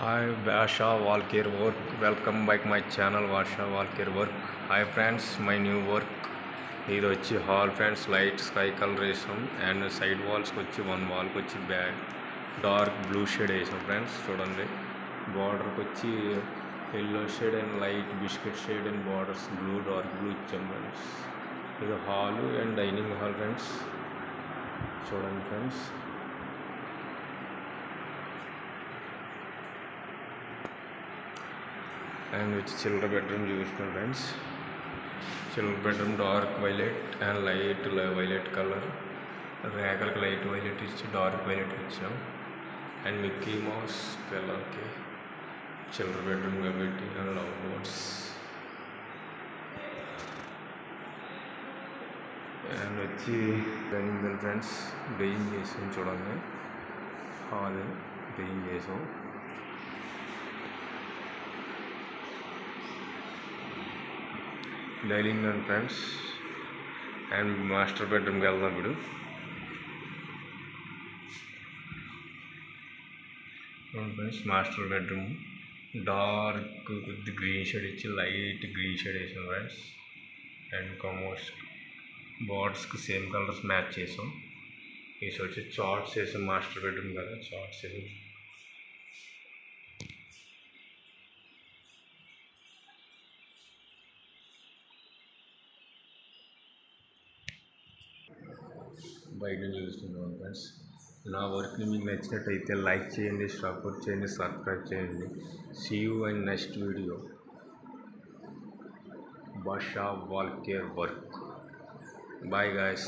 Hi, Vasha Walker Work. Welcome back my channel Vasha Walker Work. Hi friends, my new work. ఇది వచ్చి hall friends, light sky colour వేసాం and side వాల్స్కి వచ్చి one వాల్కి వచ్చి dark blue shade వేసాం friends. చూడండి, బార్డర్కి వచ్చి yellow shade and light biscuit shade and borders blue dark blue ఇచ్చాం ఫ్రెండ్స్. ఇది hall and dining hall friends. చూడండి ఫ్రెండ్స్, అండ్ వచ్చి చిల్డ్రన్ బెడ్రూమ్ చూపిస్తాం friends. Children bedroom dark violet and light violet colour, రేఖలకు light violet ఇచ్చి dark violet ఇచ్చాం. And Mickey mouse పిల్లలకి children bedroom కాబట్టి అండ్ లవ్ బోర్డ్స్. అండ్ వచ్చి dining friends, dining చేసాం. చూడండి, హాల్ డైనింగ్ చేసాం. Dining and friends, and master బెడ్రూమ్కి వెళ్దాం ఇప్పుడు. ఫ్రెండ్స్, మాస్టర్ బెడ్రూమ్ డార్క్ కొద్ది గ్రీన్ షేడ్ ఇచ్చి లైట్ గ్రీన్ షేడ్ వేసాం ఫ్రెండ్స్. అండ్ కమోడ్స్ బోర్డ్స్కి సేమ్ కలర్స్ మ్యాచ్ చేసాం. వేసి వచ్చి చార్ట్స్ వేసాం. మాస్టర్ బెడ్రూమ్ కదా, చార్ట్స్ వేసాం. బయట నుంచి చూస్తున్నాం ఫ్రెండ్స్. నా వర్క్ని మీకు నచ్చినట్టయితే లైక్ చేయండి, సపోర్ట్ చేయండి, సబ్స్క్రైబ్ చేయండి. See you in next video. Vasha Walker Work. Bye guys.